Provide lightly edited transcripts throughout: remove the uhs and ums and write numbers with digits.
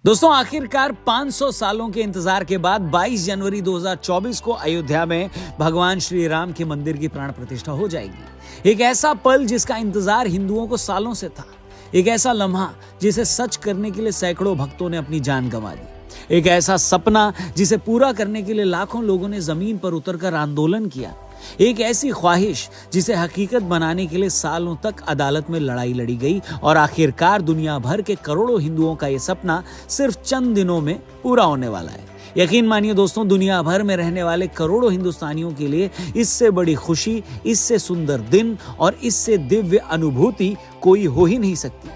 दोस्तों आखिरकार 500 सालों के इंतजार के बाद 22 जनवरी 2024 को अयोध्या में भगवान श्री राम के मंदिर की प्राण प्रतिष्ठा हो जाएगी। एक ऐसा पल जिसका इंतजार हिंदुओं को सालों से था, एक ऐसा लम्हा जिसे सच करने के लिए सैकड़ों भक्तों ने अपनी जान गंवा दी, एक ऐसा सपना जिसे पूरा करने के लिए लाखों लोगों ने जमीन पर उतरकर आंदोलन किया, एक ऐसी ख्वाहिश जिसे हकीकत बनाने के लिए सालों तक अदालत में लड़ाई लड़ी गई और आखिरकार दुनिया भर के करोड़ों हिंदुओं का यह सपना सिर्फ चंद दिनों में पूरा होने वाला है। यकीन मानिए दोस्तों, दुनिया भर में रहने वाले करोड़ों हिंदुस्तानियों के लिए इससे बड़ी खुशी, इससे सुंदर दिन और इससे दिव्य अनुभूति कोई हो ही नहीं सकती।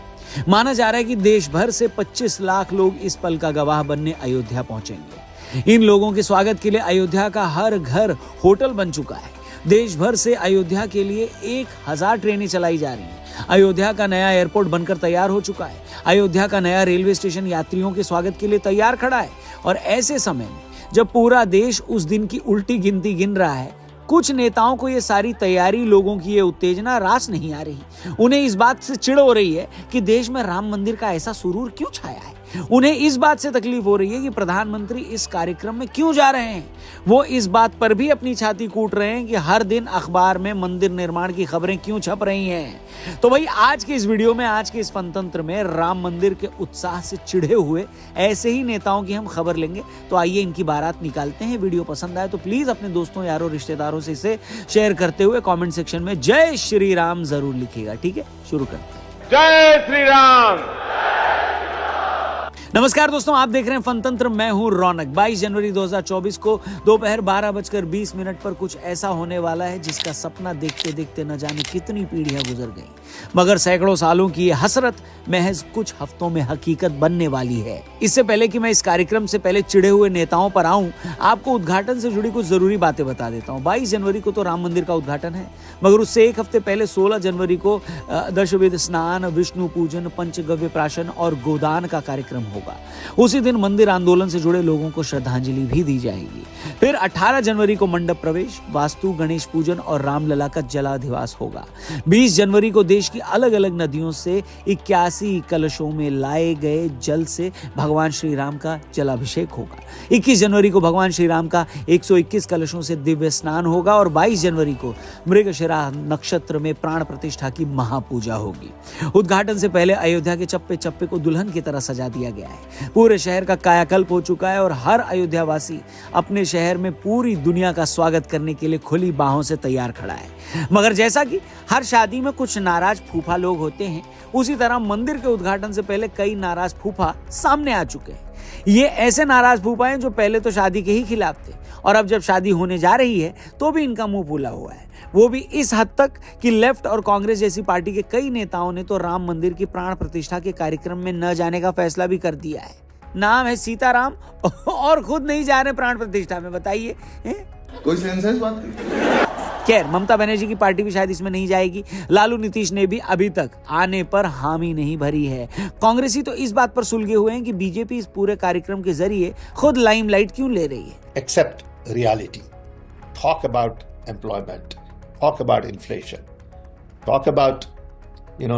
माना जा रहा है कि देश भर से 25 लाख लोग इस पल का गवाह बनने अयोध्या पहुंचेंगे। इन लोगों के स्वागत के लिए अयोध्या का हर घर होटल बन चुका है। देश भर से अयोध्या के लिए 1000 ट्रेनें चलाई जा रही हैं। अयोध्या का नया एयरपोर्ट बनकर तैयार हो चुका है। अयोध्या का नया रेलवे स्टेशन यात्रियों के स्वागत के लिए तैयार खड़ा है। और ऐसे समय में जब पूरा देश उस दिन की उल्टी गिनती गिन रहा है, कुछ नेताओं को ये सारी तैयारी, लोगों की ये उत्तेजना रास नहीं आ रही। उन्हें इस बात से चिढ़ हो रही है कि देश में राम मंदिर का ऐसा सुरूर क्यों छाया है। उन्हें इस बात से तकलीफ हो रही है कि प्रधानमंत्री इस कार्यक्रम में क्यों जा रहे हैं। वो इस बात पर भी अपनी छाती कूट रहे हैं कि हर दिन अखबार में मंदिर निर्माण की खबरें क्यों छप रही हैं। तो भाई आज के इस वीडियो में, आज के इस फनतंत्र में राम मंदिर के उत्साह से चिढ़े हुए ऐसे ही नेताओं की हम खबर लेंगे। तो आइए इनकी बारात निकालते हैं। वीडियो पसंद आए तो प्लीज अपने दोस्तों, यारों, रिश्तेदारों से इसे शेयर करते हुए कमेंट सेक्शन में जय श्री राम जरूर लिखिएगा। ठीक है, शुरू करते हैं। जय श्री राम। नमस्कार दोस्तों, आप देख रहे हैं फनतंत्र। मैं हूं रौनक। 22 जनवरी 2024 को दोपहर 12:20 पर कुछ ऐसा होने वाला है जिसका सपना देखते देखते न जाने कितनी पीढ़ियां गुजर गई, मगर सैकड़ों सालों की यह हसरत महज कुछ हफ्तों में हकीकत बनने वाली है। इससे पहले कि मैं इस कार्यक्रम से पहले चिढ़े हुए नेताओं पर आऊं, आपको उद्घाटन से जुड़ी कुछ जरूरी बातें बता देता हूं। 22 जनवरी को तो राम मंदिर का उद्घाटन है, मगर उससे एक हफ्ते पहले 16 जनवरी को दशविध स्नान, विष्णु पूजन, पंचगव्य प्राशन और गोदान का कार्यक्रम होगा। उसी दिन मंदिर आंदोलन से जुड़े लोगों को श्रद्धांजलि भी दी जाएगी। फिर 18 जनवरी को मंडप प्रवेश, वास्तु, गणेश पूजन और रामलला का जलाधिवास होगा। 20 जनवरी को देश की अलग अलग नदियों से 81 कलशों में लाए गए जल से भगवान श्री राम का जलाभिषेक होगा। 21 जनवरी को भगवान श्री राम का 121 कलशों से दिव्य स्नान होगा और 22 जनवरी को मृगशिरा नक्षत्र में प्राण प्रतिष्ठा की महापूजा होगी। उद्घाटन से पहले अयोध्या के चप्पे चप्पे को दुल्हन की तरह सजा दिया गया है। पूरे शहर का कायाकल्प हो चुका है और हर अयोध्यावासी अपने शहर में पूरी दुनिया का स्वागत करने के लिए खुली बाहों से तैयार खड़ा है। मगर जैसा कि हर शादी में कुछ नाराज फूफा लोग होते हैं, उसी तरह मंदिर के उद्घाटन से पहले कई नाराज फूफा सामने आ चुके हैं। ये ऐसे नाराज फूफा हैं जो पहले तो शादी के ही खिलाफ थे और अब जब शादी होने जा रही है तो भी इनका मुंह फूला हुआ है। वो भी इस हद तक कि लेफ्ट और कांग्रेस जैसी पार्टी के कई नेताओं ने तो राम मंदिर की प्राण प्रतिष्ठा के कार्यक्रम में न जाने का फैसला भी कर दिया है। नाम है सीताराम और खुद नहीं जा रहे प्राण प्रतिष्ठा में। बताइए, कोई सेंस है इस बात की? खैर, ममता बनर्जी की पार्टी भी शायद इसमें नहीं जाएगी। लालू नीतीश ने भी अभी तक आने पर हामी नहीं भरी है। कांग्रेसी तो इस बात पर सुलगे हुए हैं कि बीजेपी इस पूरे कार्यक्रम के जरिए खुद लाइमलाइट क्यों ले रही है। Accept reality. Talk about employment. Talk about inflation. Talk about,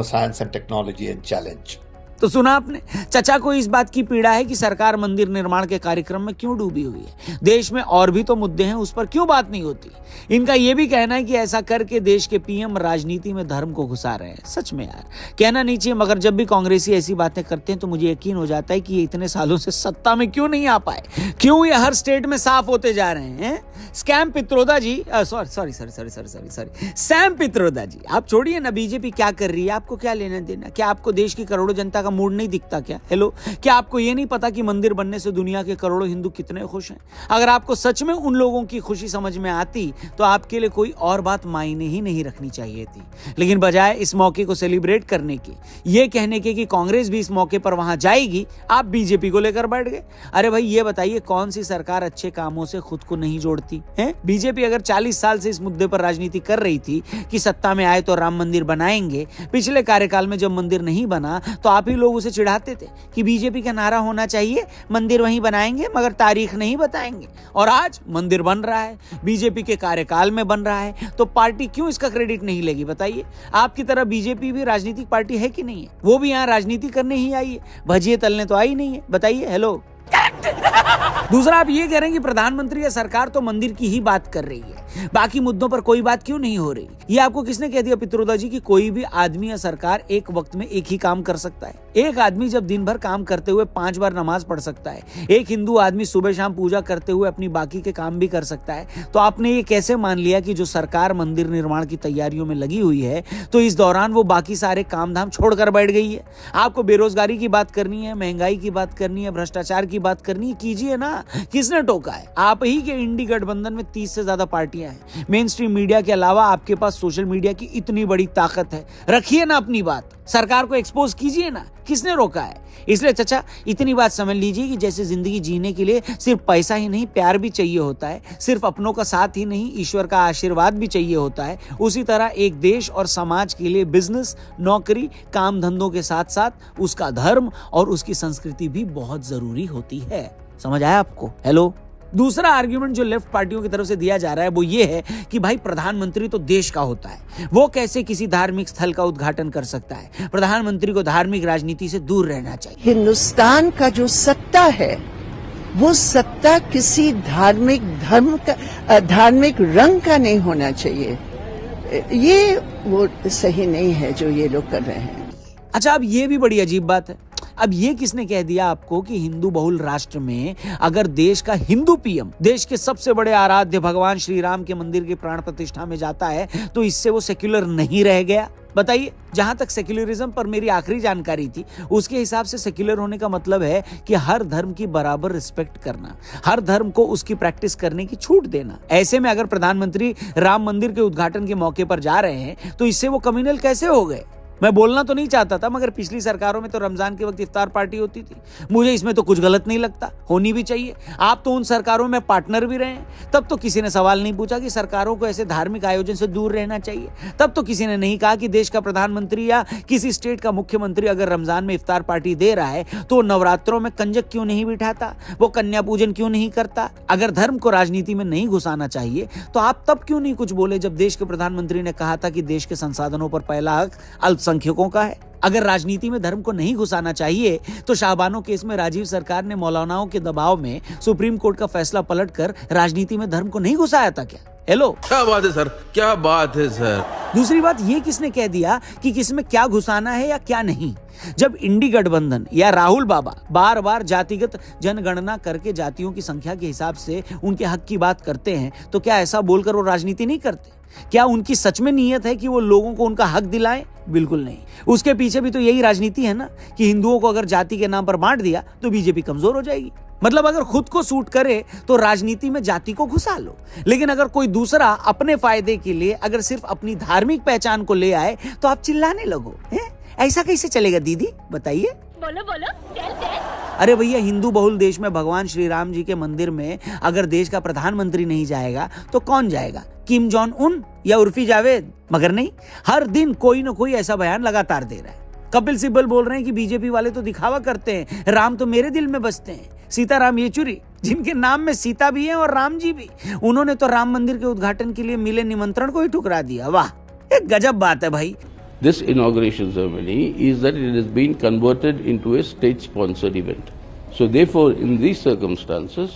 science and technology and challenge. तो सुना आपने, चचा को इस बात की पीड़ा है कि सरकार मंदिर निर्माण के कार्यक्रम में क्यों डूबी हुई है। देश में और भी तो मुद्दे हैं, उस पर क्यों बात नहीं होती। इनका यह भी कहना है कि ऐसा करके देश के पीएम राजनीति में धर्म को घुसा रहे हैं। सच में यार, कहना नहीं चाहिए, मगर जब भी कांग्रेसी ऐसी बातें करते हैं तो मुझे यकीन हो जाता है कि ये इतने सालों से सत्ता में क्यों नहीं आ पाए, क्यों ये हर स्टेट में साफ होते जा रहे हैं। स्कैम पित्रोदा जी, सॉरी सैम पित्रोदा जी, आप छोड़िए ना, बीजेपी क्या कर रही है, आपको क्या लेना देना। क्या आपको देश की करोड़ों जनता का मूड नहीं दिखता क्या? हेलो, क्या आपको ये नहीं पता कि मंदिर बनने से दुनिया के करोड़ों हिंदू कितने खुश हैं? अगर आपको सच में उन लोगों की खुशी समझ में आती तो आपके लिए कोई और बात मायने ही नहीं रखनी चाहिए थी। लेकिन बजाय इस मौके को सेलिब्रेट करने के, ये कहने के कि कांग्रेस भी इस मौके पर वहां जाएगी, आप बीजेपी को लेकर बैठ गए। अरे भाई, ये बताइए कौन सी सरकार अच्छे कामों से खुद को नहीं जोड़ती है? बीजेपी अगर 40 साल से इस मुद्दे पर राजनीति कर रही थी कि सत्ता में आए तो राम मंदिर बनाएंगे, पिछले कार्यकाल में जब मंदिर नहीं बना तो आप ही लोग उसे चिढ़ाते थे कि बीजेपी का नारा होना चाहिए मंदिर वहीं बनाएंगे मगर तारीख नहीं बताएंगे, और आज मंदिर बन रहा है, बीजेपी के कार्यकाल में बन रहा है, तो पार्टी क्यों इसका क्रेडिट नहीं लेगी बताइए। आपकी तरह बीजेपी भी राजनीतिक पार्टी है कि नहीं है? वो भी यहाँ राजनीति करने ही आई है, भजिए तलने तो आई नहीं है, बताइए। हेलो। दूसरा, आप ये कह रहे हैं कि प्रधानमंत्री या सरकार तो मंदिर की ही बात कर रही है, बाकी मुद्दों पर कोई बात क्यों नहीं हो रही? ये आपको किसने कह दिया पित्रोदा जी कि कोई भी आदमी या सरकार एक वक्त में एक ही काम कर सकता है? एक आदमी जब दिन भर काम करते हुए 5 बार नमाज पढ़ सकता है, एक हिंदू आदमी सुबह शाम पूजा करते हुए अपनी बाकी के काम भी कर सकता है, तो आपने ये कैसे मान लिया कि जो सरकार मंदिर निर्माण की तैयारियों में लगी हुई है तो इस दौरान वो बाकी सारे काम धाम छोड़कर बैठ गई है? आपको बेरोजगारी की बात करनी है, महंगाई की बात करनी है, भ्रष्टाचार की बात करनी है, कीजिए ना। किसने टोका है? आप ही के इंडी गठबंधन में 30 से ज्यादा पार्टियां हैं। मेन स्ट्रीम मीडिया के अलावा आपके पास सोशल मीडिया की इतनी बड़ी ताकत है, रखिए ना अपनी बात, सरकार को एक्सपोज कीजिए ना। किसने रोका है? इसलिए चाचा इतनी बात समझ लीजिए कि जैसे जिंदगी जीने के लिए सिर्फ पैसा ही नहीं प्यार भी चाहिए होता है, सिर्फ अपनों का साथ ही नहीं ईश्वर का आशीर्वाद भी चाहिए होता है, उसी तरह एक देश और समाज के लिए बिजनेस, नौकरी, काम धंधों के साथ साथ उसका धर्म और उसकी संस्कृति भी बहुत जरूरी होती है। समझ आया आपको? हेलो। दूसरा आर्ग्यूमेंट जो लेफ्ट पार्टियों की तरफ से दिया जा रहा है वो ये है कि भाई प्रधानमंत्री तो देश का होता है, वो कैसे किसी धार्मिक स्थल का उद्घाटन कर सकता है? प्रधानमंत्री को धार्मिक राजनीति से दूर रहना चाहिए। हिंदुस्तान का जो सत्ता है वो सत्ता किसी धार्मिक धर्म का, धार्मिक रंग का नहीं होना चाहिए। ये वो सही नहीं है जो ये लोग कर रहे हैं। अच्छा, अब ये भी बड़ी अजीब बात है। अब ये किसने कह दिया आपको कि हिंदू बहुल राष्ट्र में अगर देश का हिंदू पीएम देश के सबसे बड़े आराध्य भगवान श्री राम के मंदिर की प्राण प्रतिष्ठा में जाता है तो इससे वो सेक्युलर नहीं रह गया? बताइए। जहां तक सेक्युलरिज्म पर मेरी आखिरी जानकारी थी उसके हिसाब से सेक्युलर होने का मतलब है कि हर धर्म की बराबर रिस्पेक्ट करना, हर धर्म को उसकी प्रैक्टिस करने की छूट देना। ऐसे में अगर प्रधानमंत्री राम मंदिर के उद्घाटन के मौके पर जा रहे हैं तो इससे वो कम्युनल कैसे हो गए? मैं बोलना तो नहीं चाहता था मगर पिछली सरकारों में तो रमजान के वक्त इफ्तार पार्टी होती थी। मुझे इसमें तो कुछ गलत नहीं लगता, होनी भी चाहिए। आप तो उन सरकारों में पार्टनर भी रहे हैं, तब तो किसी ने सवाल नहीं पूछा कि सरकारों को ऐसे धार्मिक आयोजन से दूर रहना चाहिए। तब तो किसी ने नहीं कहा कि देश का प्रधानमंत्री या किसी स्टेट का मुख्यमंत्री अगर रमजान में इफ्तार पार्टी दे रहा है तो नवरात्रों में कंजक क्यों नहीं बिठाता, वो कन्या पूजन क्यों नहीं करता? अगर धर्म को राजनीति में नहीं घुसाना चाहिए तो आप तब क्यों नहीं कुछ बोले जब देश के प्रधानमंत्री ने कहा था कि देश के संसाधनों पर पहला हक अल्पसंख्यकों का है? अगर राजनीति में धर्म को नहीं घुसाना चाहिए तो शाहबानो केस में राजीव सरकार ने मौलानाओं के दबाव में सुप्रीम कोर्ट का फैसला पलटकर राजनीति में धर्म को नहीं घुसाया था क्या? हेलो। क्या बात है सर, क्या बात है सर। दूसरी बात, ये किसने कह दिया कि किसमें क्या घुसाना है या क्या नहीं? जब इंडी गठबंधन या राहुल बाबा बार बार जातिगत जनगणना करके जातियों की संख्या के हिसाब से उनके हक की बात करते हैं तो क्या ऐसा बोलकर वो राजनीति नहीं करते? क्या उनकी सच में नीयत है कि वो लोगों को उनका हक दिलाएं? बिल्कुल नहीं। उसके पीछे भी तो यही राजनीति है ना कि हिंदुओं को अगर जाति के नाम पर बांट दिया तो बीजेपी कमजोर हो जाएगी। मतलब अगर खुद को सूट करे तो राजनीति में जाति को घुसा लो, लेकिन अगर कोई दूसरा अपने फायदे के लिए अगर सिर्फ अपनी धार्मिक पहचान को ले आए तो आप चिल्लाने लगो। ऐसा कैसे चलेगा दीदी, बताइए? बोलो बोलो, चल चल। अरे भैया, हिंदू बहुल देश में भगवान श्री राम जी के मंदिर में अगर देश का प्रधानमंत्री नहीं जाएगा तो कौन जाएगा? किम जॉन उन या उर्फी जावेद? मगर नहीं, हर दिन कोई ना कोई ऐसा बयान लगातार दे रहा है। कपिल सिब्बल बोल रहे हैं कि बीजेपी वाले तो दिखावा करते हैं, राम तो मेरे दिल में बसते हैं। सीताराम येचुरी, जिनके नाम में सीता भी है और राम जी भी, उन्होंने तो राम मंदिर के उद्घाटन के लिए मिले निमंत्रण को ही ठुकरा दिया। वाह, एक गजब बात है भाई। This inauguration ceremony is that it has been converted into a state-sponsored event. So therefore, in these circumstances,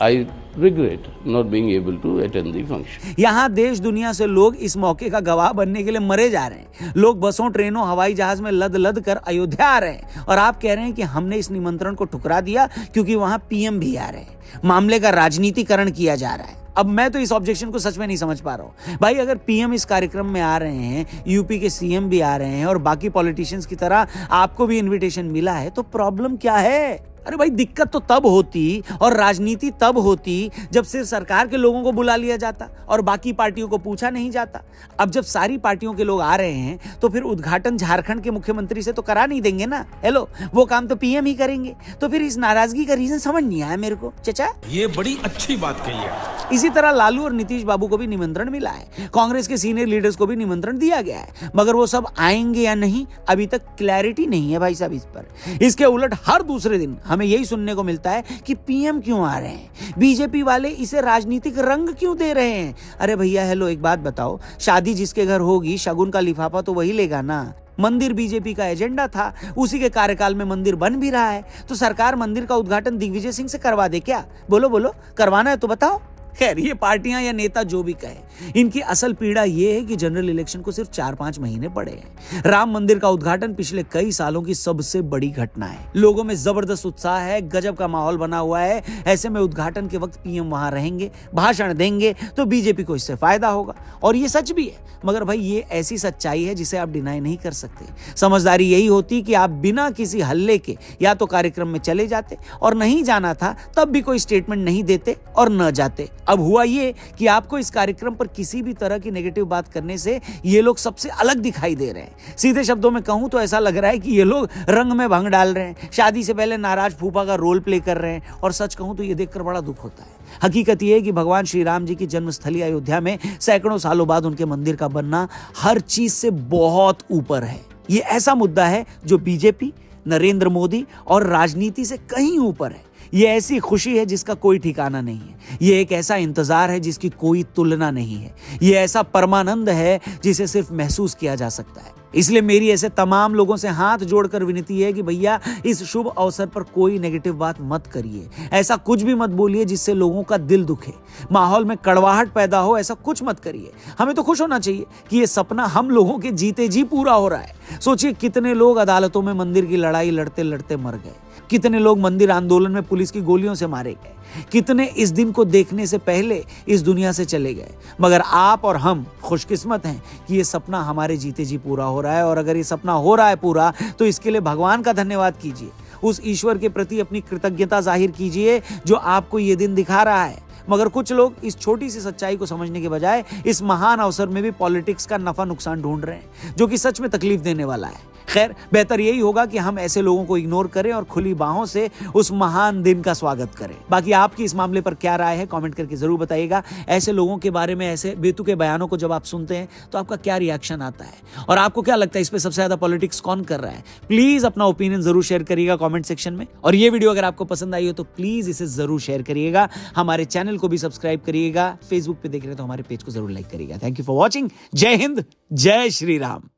I regret not being able to attend the function. यहाँ देश दुनिया से लोग इस मौके का गवाह बनने के लिए मरे जा रहे हैं। लोग बसों, ट्रेनों, हवाई जहाज में लद लद कर अयोध्या आ रहे हैं और आप कह रहे हैं कि हमने इस निमंत्रण को ठुकरा दिया क्योंकि वहाँ पीएम भी आ रहे हैं। मामले का राजनीतिकरण किया जा रहा है। अब मैं तो इस ऑब्जेक्शन को सच में नहीं समझ पा रहा हूँ भाई। अगर पीएम इस कार्यक्रम में आ रहे हैं, यूपी के सीएम भी आ रहे हैं और बाकी पॉलिटिशियंस की तरह आपको भी इनविटेशन मिला है तो प्रॉब्लम क्या है? अरे भाई दिक्कत तो तब होती और राजनीति तब होती जब सिर्फ सरकार के लोगों को बुला लिया जाता और बाकी पार्टियों को पूछा नहीं जाता। अब जब सारी पार्टियों के लोग आ रहे हैं तो फिर उद्घाटन झारखंड के मुख्यमंत्री से तो करा नहीं देंगे ना। हेलो, वो काम तो पीएम ही करेंगे। तो फिर इस नाराजगी का रीजन समझ नहीं आया मेरे को चचा। ये बड़ी अच्छी बात कही है। इसी तरह लालू और नीतीश बाबू को भी निमंत्रण मिला है, कांग्रेस के सीनियर लीडर्स को भी निमंत्रण दिया गया है, मगर वो सब आएंगे या नहीं अभी तक क्लैरिटी नहीं है भाई साहब इस पर। इसके उलट हर दूसरे दिन हमें यही सुनने को मिलता है कि पीएम क्यों आ रहे हैं, बीजेपी वाले इसे राजनीतिक रंग क्यों दे रहे हैं। अरे भैया हेलो, एक बात बताओ, शादी जिसके घर होगी शगुन का लिफाफा तो वही लेगा ना। मंदिर बीजेपी का एजेंडा था, उसी के कार्यकाल में मंदिर बन भी रहा है, तो सरकार मंदिर का उद्घाटन दिग्विजय सिंह से करवा दे क्या? बोलो बोलो, करवाना है तो बताओ। खैर, ये पार्टियां या नेता जो भी कहे, इनकी असल पीड़ा ये है कि जनरल इलेक्शन को सिर्फ 4-5 महीने पड़े हैं। राम मंदिर का उद्घाटन पिछले कई सालों की सबसे बड़ी घटना है। लोगों में जबरदस्त उत्साह है, गजब का माहौल बना हुआ है। ऐसे में उद्घाटन के वक्त पीएम वहां रहेंगे, भाषण देंगे तो बीजेपी को इससे फायदा होगा। और ये सच भी है, मगर भाई ये ऐसी सच्चाई है जिसे आप डिनाई नहीं कर सकते। समझदारी यही होती कि आप बिना किसी हल्ले के या तो कार्यक्रम में चले जाते, और नहीं जाना था तब भी कोई स्टेटमेंट नहीं देते और न जाते। अब हुआ ये कि आपको इस कार्यक्रम पर किसी भी तरह की नेगेटिव बात करने से ये लोग सबसे अलग दिखाई दे रहे हैं। सीधे शब्दों में कहूं तो ऐसा लग रहा है कि ये लोग रंग में भंग डाल रहे हैं, शादी से पहले नाराज फूफा का रोल प्ले कर रहे हैं। और सच कहूं तो ये देखकर बड़ा दुख होता है। हकीकत यह है कि भगवान श्री राम जी की जन्मस्थली अयोध्या में सैकड़ों सालों बाद उनके मंदिर का बनना हर चीज से बहुत ऊपर है। ये ऐसा मुद्दा है जो बीजेपी, नरेंद्र मोदी और राजनीति से कहीं ऊपर है। ये ऐसी खुशी है जिसका कोई ठिकाना नहीं है। ये एक ऐसा इंतजार है जिसकी कोई तुलना नहीं है। ये ऐसा परमानंद है जिसे सिर्फ महसूस किया जा सकता है। इसलिए मेरी ऐसे तमाम लोगों से हाथ जोड़कर विनती है कि भैया इस शुभ अवसर पर कोई नेगेटिव बात मत करिए, ऐसा कुछ भी मत बोलिए जिससे लोगों का दिल दुखे, माहौल में कड़वाहट पैदा हो, ऐसा कुछ मत करिए। हमें तो खुश होना चाहिए कि ये सपना हम लोगों के जीते जी पूरा हो रहा है। सोचिए कितने लोग अदालतों में मंदिर की लड़ाई लड़ते लड़ते मर गए, कितने लोग मंदिर आंदोलन में पुलिस की गोलियों से मारे गए, कितने इस दिन को देखने से पहले इस दुनिया से चले गए। मगर आप और हम खुशकिस्मत हैं कि ये सपना हमारे जीते जी पूरा हो रहा है। और अगर ये सपना हो रहा है पूरा तो इसके लिए भगवान का धन्यवाद कीजिए, उस ईश्वर के प्रति अपनी कृतज्ञता जाहिर कीजिए जो आपको ये दिन दिखा रहा है। मगर कुछ लोग इस छोटी सी सच्चाई को समझने के बजाय इस महान अवसर में भी पॉलिटिक्स का नफा नुकसान ढूंढ रहे हैं, जो कि सच में तकलीफ देने वाला है। खैर, बेहतर यही होगा कि हम ऐसे लोगों को इग्नोर करें और खुली बाहों से उस महान दिन का स्वागत करें। बाकी आपकी इस मामले पर क्या राय है कमेंट करके जरूर बताइएगा। ऐसे लोगों के बारे में, ऐसे बेतुके बयानों को जब आप सुनते हैं तो आपका क्या रिएक्शन आता है और आपको क्या लगता है इस पे सबसे ज्यादा पॉलिटिक्स कौन कर रहा है? प्लीज अपना ओपिनियन जरूर शेयर करिएगा कमेंट सेक्शन में। और ये वीडियो अगर आपको पसंद आई हो तो प्लीज इसे जरूर शेयर करिएगा। हमारे चैनल को भी सब्सक्राइब करिएगा। फेसबुक पे देख रहे हैं तो हमारे पेज को जरूर लाइक करिएगा। Thank you for watching. जय हिंद, जय श्री राम।